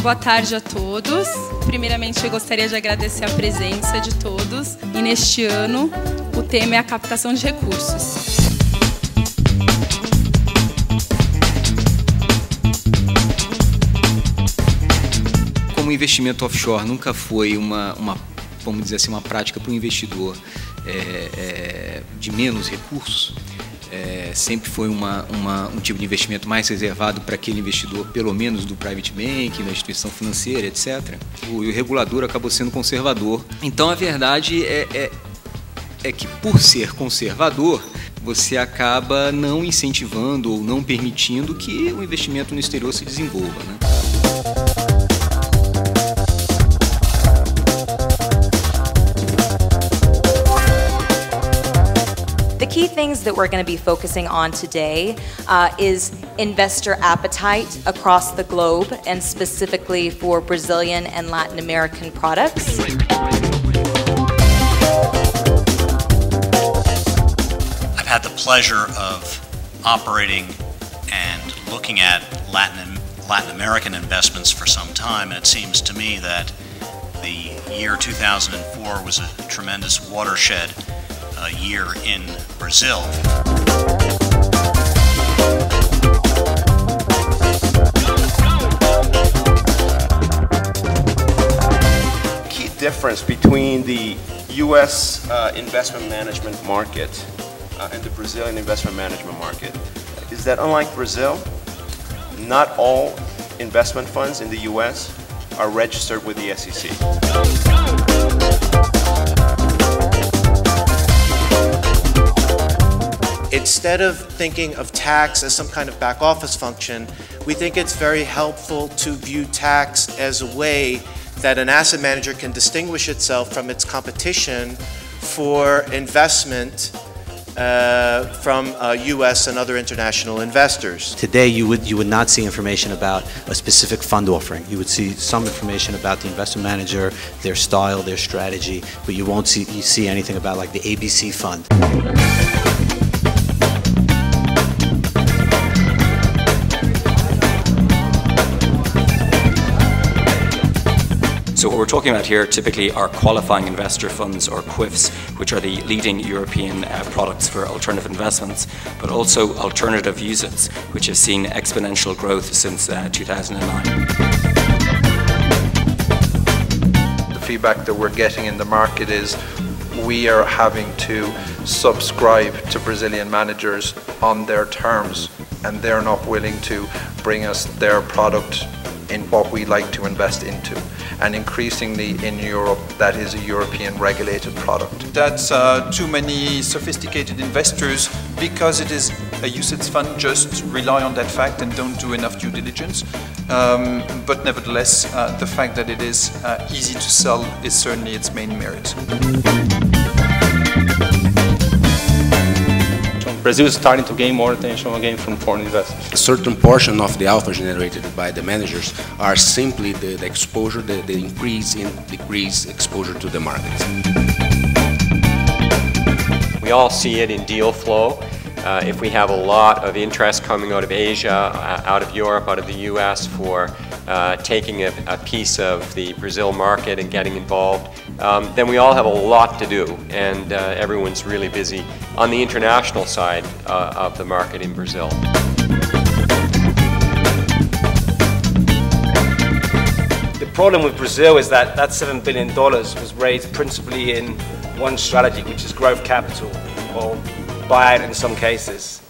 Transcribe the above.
Boa tarde a todos. Primeiramente, eu gostaria de agradecer a presença de todos. E neste ano, o tema é a captação de recursos. Como o investimento offshore nunca foi vamos dizer assim, uma prática para o investidor de menos recursos, sempre foi um tipo de investimento mais reservado para aquele investidor, pelo menos do private banking, da instituição financeira, etc. O regulador acabou sendo conservador. Então, a verdade é que, por ser conservador, você acaba não incentivando ou não permitindo que o investimento no exterior se desenvolva, né? The key things that we're going to be focusing on today is investor appetite across the globe and specifically for Brazilian and Latin American products. I've had the pleasure of operating and looking at Latin American investments for some time, and it seems to me that the year 2004 was a tremendous watershed year in Brazil. Key difference between the U.S. investment management market and the Brazilian investment management market is that, unlike Brazil, not all investment funds in the U.S. are registered with the SEC. Instead of thinking of tax as some kind of back office function, we think it's very helpful to view tax as a way that an asset manager can distinguish itself from its competition for investment from U.S. and other international investors. Today you would not see information about a specific fund offering. You would see some information about the investment manager, their style, their strategy, but you won't see anything about like the ABC fund. So what we're talking about here typically are qualifying investor funds, or QIFs, which are the leading European products for alternative investments, but also alternative UCITS, which has seen exponential growth since 2009. The feedback that we're getting in the market is we are having to subscribe to Brazilian managers on their terms, and they're not willing to bring us their product in what we like to invest into. And increasingly in Europe, that is a European regulated product. That's too many sophisticated investors, because it is a UCITS fund, just rely on that fact and don't do enough due diligence. But nevertheless, the fact that it is easy to sell is certainly its main merit. Brazil is starting to gain more attention again from foreign investors. A certain portion of the alpha generated by the managers are simply the exposure, the increase in decrease exposure to the markets. We all see it in deal flow. If we have a lot of interest coming out of Asia, out of Europe, out of the US for taking a piece of the Brazil market and getting involved, then we all have a lot to do, and everyone's really busy on the international side of the market in Brazil. The problem with Brazil is that $7 billion was raised principally in one strategy, which is growth capital, or buyout in some cases.